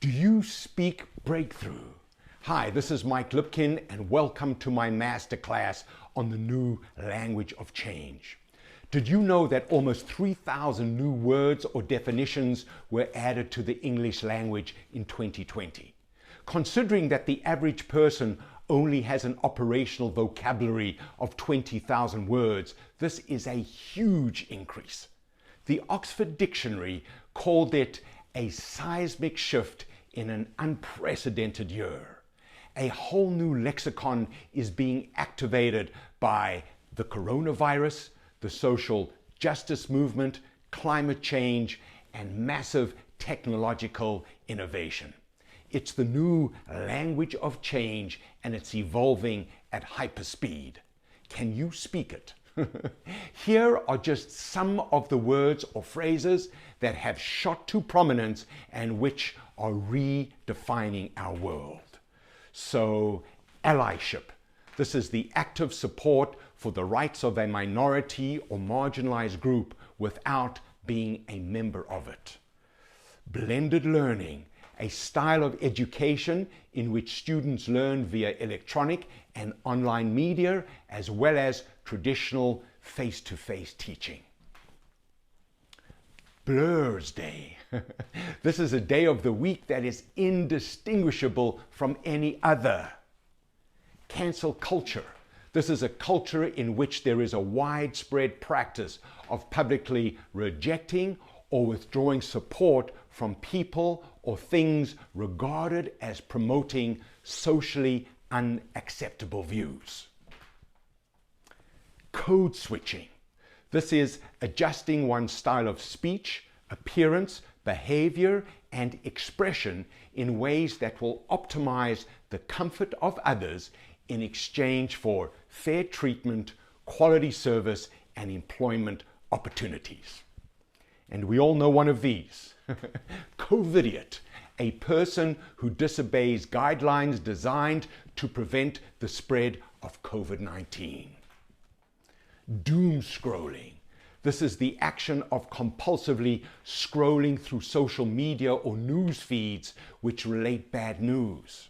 Do you speak breakthrough? Hi, this is Mike Lipkin and welcome to my masterclass on the new language of change. Did you know that almost 3,000 new words or definitions were added to the English language in 2020? Considering that the average person only has an operational vocabulary of 20,000 words, this is a huge increase. The Oxford Dictionary called it a seismic shift in an unprecedented year. A whole new lexicon is being activated by the coronavirus, the social justice movement, climate change, and massive technological innovation. It's the new language of change and it's evolving at hyperspeed. Can you speak it? Here are just some of the words or phrases that have shot to prominence and which are redefining our world. So, allyship. This is the active support for the rights of a minority or marginalized group without being a member of it. Blended learning, a style of education in which students learn via electronic and online media as well as traditional face-to-face teaching. Blur's Day. This is a day of the week that is indistinguishable from any other. Cancel culture. This is a culture in which there is a widespread practice of publicly rejecting or withdrawing support from people or things regarded as promoting socially unacceptable views. Code switching. This is adjusting one's style of speech, appearance, behavior, and expression in ways that will optimize the comfort of others in exchange for fair treatment, quality service, and employment opportunities. And we all know one of these. Covidiot, a person who disobeys guidelines designed to prevent the spread of COVID-19. Doomscrolling. This is the action of compulsively scrolling through social media or news feeds which relate bad news.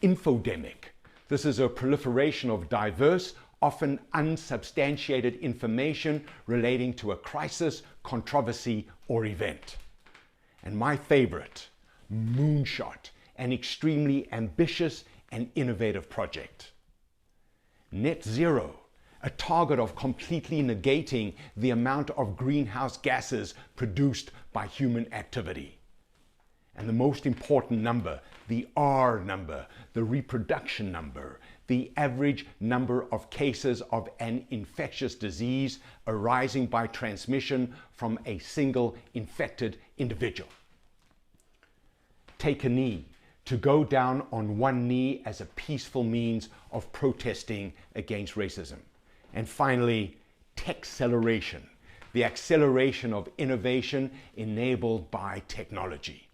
Infodemic. This is a proliferation of diverse, often unsubstantiated information relating to a crisis, controversy, or event. And my favorite, Moonshot, an extremely ambitious and innovative project. Net zero, a target of completely negating the amount of greenhouse gases produced by human activity. And the most important number, the R number, the reproduction number, the average number of cases of an infectious disease arising by transmission from a single infected individual. Take a knee, to go down on one knee as a peaceful means of protesting against racism. And finally, techceleration, the acceleration of innovation enabled by technology.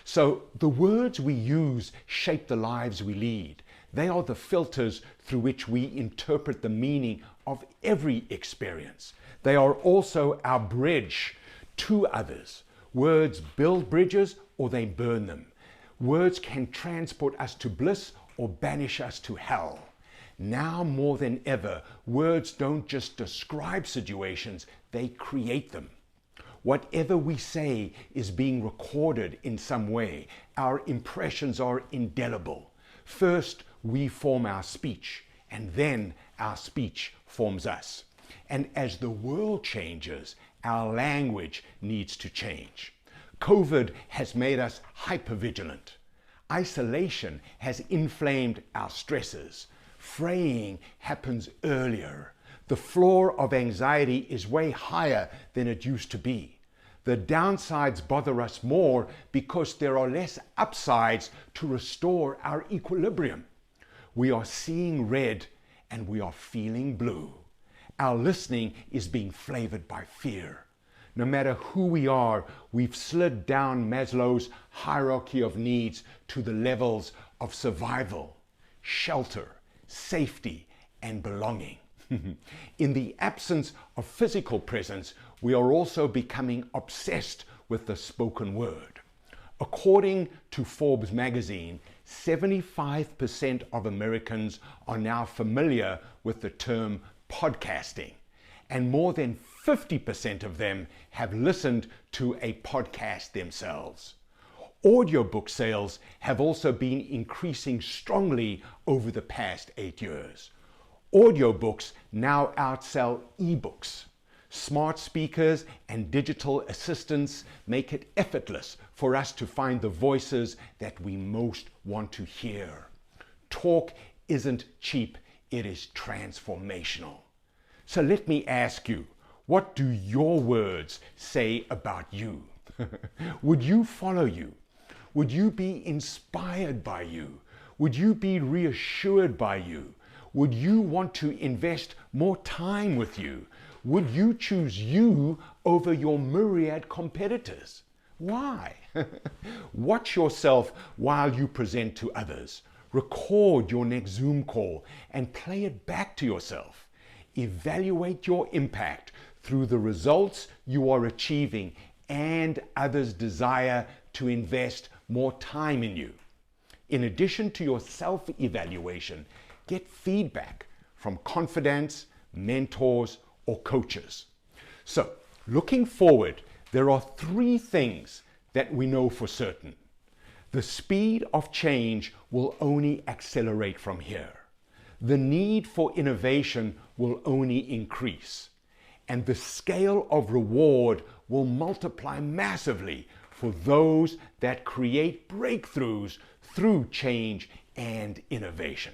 So the words we use shape the lives we lead. They are the filters through which we interpret the meaning of every experience. They are also our bridge to others. Words build bridges or they burn them. Words can transport us to bliss or banish us to hell. Now more than ever, words don't just describe situations, they create them. Whatever we say is being recorded in some way. Our impressions are indelible. First, we form our speech, and then our speech forms us. And as the world changes, our language needs to change. COVID has made us hypervigilant. Isolation has inflamed our stresses. Fraying happens earlier. The floor of anxiety is way higher than it used to be. The downsides bother us more because there are less upsides to restore our equilibrium. We are seeing red and we are feeling blue. Our listening is being flavored by fear. No matter who we are, we've slid down Maslow's hierarchy of needs to the levels of survival, shelter, safety, and belonging. In the absence of physical presence, we are also becoming obsessed with the spoken word. According to Forbes magazine, 75% of Americans are now familiar with the term podcasting, and more than 50% of them have listened to a podcast themselves. Audiobook sales have also been increasing strongly over the past 8 years. Audiobooks now outsell ebooks. Smart speakers and digital assistants make it effortless for us to find the voices that we most want to hear. Talk isn't cheap, it is transformational. So let me ask you, what do your words say about you? Would you follow you? Would you be inspired by you? Would you be reassured by you? Would you want to invest more time with you? Would you choose you over your myriad competitors? Why? Watch yourself while you present to others. Record your next Zoom call and play it back to yourself. Evaluate your impact through the results you are achieving and others' desire to invest more time in you. In addition to your self-evaluation, get feedback from confidants, mentors, or coaches. So, looking forward, there are 3 things that we know for certain. The speed of change will only accelerate from here. The need for innovation will only increase. And the scale of reward will multiply massively for those that create breakthroughs through change and innovation.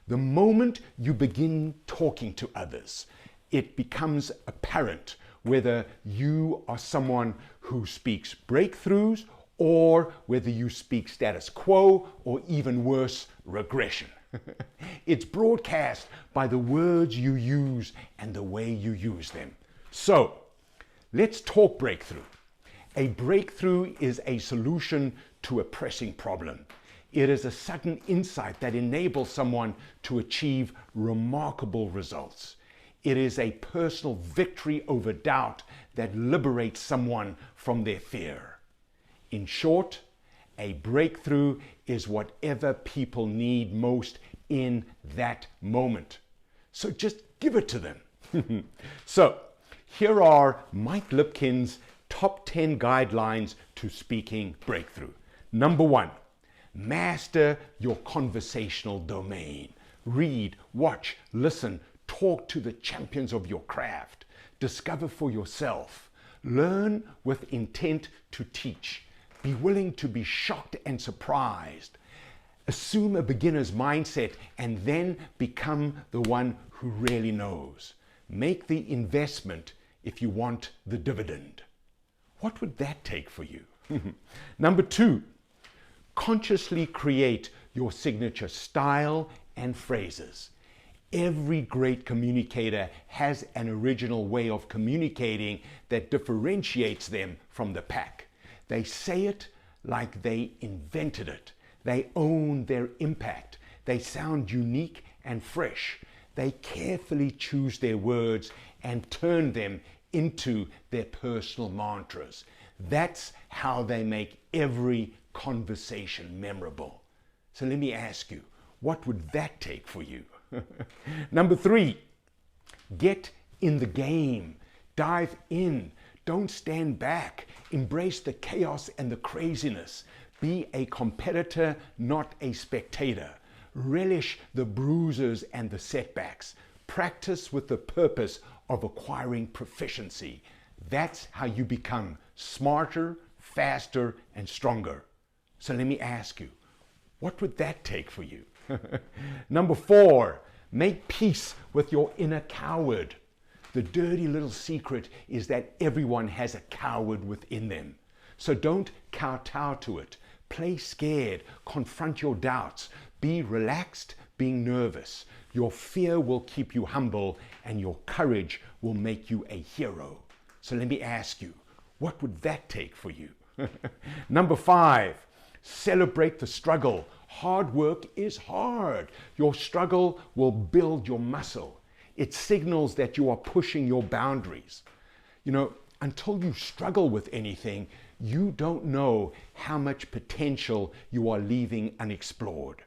The moment you begin talking to others, it becomes apparent whether you are someone who speaks breakthroughs or whether you speak status quo or even worse, regression. It's broadcast by the words you use and the way you use them. So, let's talk breakthrough. A breakthrough is a solution to a pressing problem. It is a sudden insight that enables someone to achieve remarkable results. It is a personal victory over doubt that liberates someone from their fear. In short, a breakthrough is whatever people need most in that moment. So just give it to them. So, here are Mike Lipkin's top 10 guidelines to speaking breakthrough. Number 1, master your conversational domain. Read, watch, listen, talk to the champions of your craft. Discover for yourself. Learn with intent to teach. Be willing to be shocked and surprised. Assume a beginner's mindset and then become the one who really knows. Make the investment if you want the dividend. What would that take for you? Number 2, consciously create your signature style and phrases. Every great communicator has an original way of communicating that differentiates them from the pack. They say it like they invented it. They own their impact. They sound unique and fresh. They carefully choose their words and turn them into their personal mantras. That's how they make every conversation memorable. So let me ask you, what would that take for you? Number 3, get in the game. Dive in. Don't stand back. Embrace the chaos and the craziness. Be a competitor, not a spectator. Relish the bruises and the setbacks. Practice with the purpose of acquiring proficiency. That's how you become smarter, faster, and stronger. So let me ask you, what would that take for you? Number 4, make peace with your inner coward. The dirty little secret is that everyone has a coward within them. So don't kowtow to it. Play scared, confront your doubts, be relaxed, being nervous. Your fear will keep you humble and your courage will make you a hero. So let me ask you, what would that take for you? Number 5, celebrate the struggle. Hard work is hard. Your struggle will build your muscle. It signals that you are pushing your boundaries. You know, until you struggle with anything, you don't know how much potential you are leaving unexplored.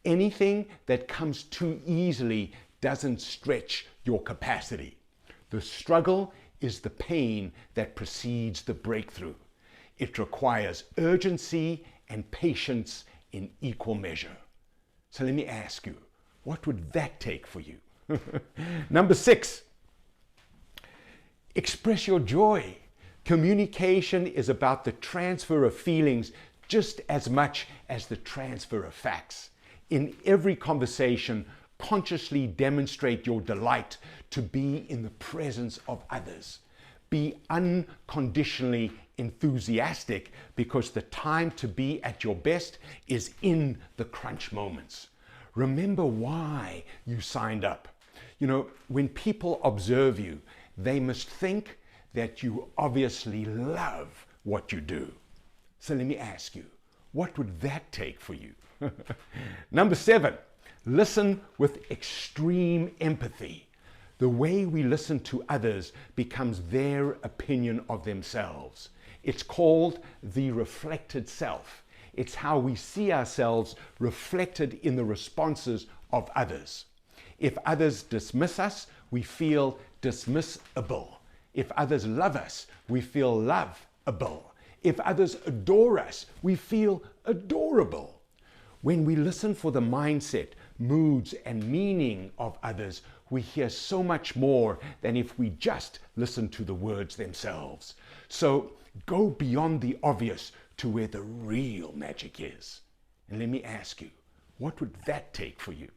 Anything that comes too easily doesn't stretch your capacity. The struggle is the pain that precedes the breakthrough. It requires urgency and patience in equal measure. So let me ask you, what would that take for you? Number 6, express your joy. Communication is about the transfer of feelings just as much as the transfer of facts. In every conversation, consciously demonstrate your delight to be in the presence of others. Be unconditionally enthusiastic because the time to be at your best is in the crunch moments. Remember why you signed up. You know, when people observe you, they must think that you obviously love what you do. So let me ask you, what would that take for you? Number 7, listen with extreme empathy. The way we listen to others becomes their opinion of themselves. It's called the reflected self. It's how we see ourselves reflected in the responses of others. If others dismiss us, we feel dismissable. If others love us, we feel lovable. If others adore us, we feel adorable. When we listen for the mindset, moods, and meaning of others, we hear so much more than if we just listen to the words themselves. So go beyond the obvious to where the real magic is. And let me ask you, what would that take for you?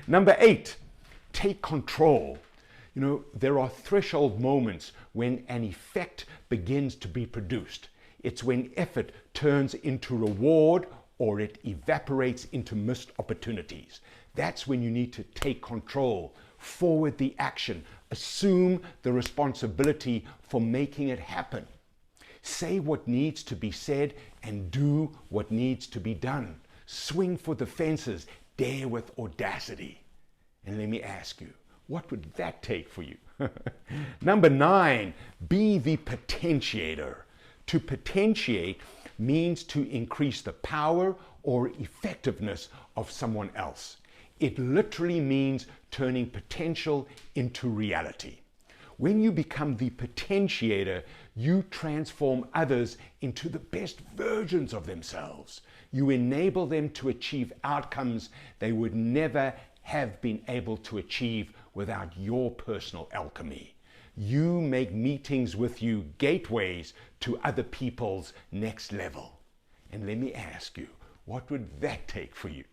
Number 8, take control. You know, there are threshold moments when an effect begins to be produced. It's when effort turns into reward or it evaporates into missed opportunities. That's when you need to take control, forward the action, assume the responsibility for making it happen. Say what needs to be said and do what needs to be done. Swing for the fences, dare with audacity. And let me ask you, what would that take for you? Number 9, be the potentiator. To potentiate means to increase the power or effectiveness of someone else. It literally means turning potential into reality. When you become the potentiator, you transform others into the best versions of themselves. You enable them to achieve outcomes they would never have been able to achieve without your personal alchemy. You make meetings with you gateways to other people's next level. And let me ask you, what would that take for you?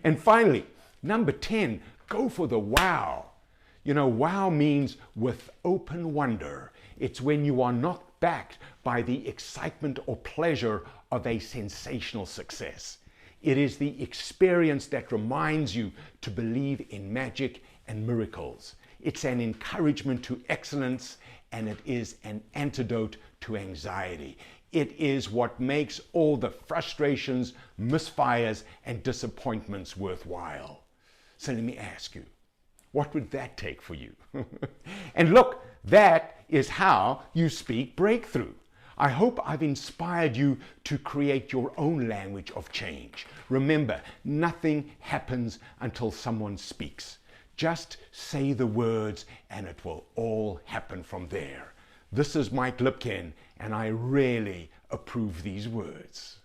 And finally, number 10, go for the wow. You know, wow means with open wonder. It's when you are not backed by the excitement or pleasure of a sensational success. It is the experience that reminds you to believe in magic and miracles. It's an encouragement to excellence, and it is an antidote to anxiety. It is what makes all the frustrations, misfires, and disappointments worthwhile. So let me ask you, what would that take for you? And look, that is how you speak breakthrough. I hope I've inspired you to create your own language of change. Remember, nothing happens until someone speaks. Just say the words and it will all happen from there. This is Mike Lipkin, and I really approve these words.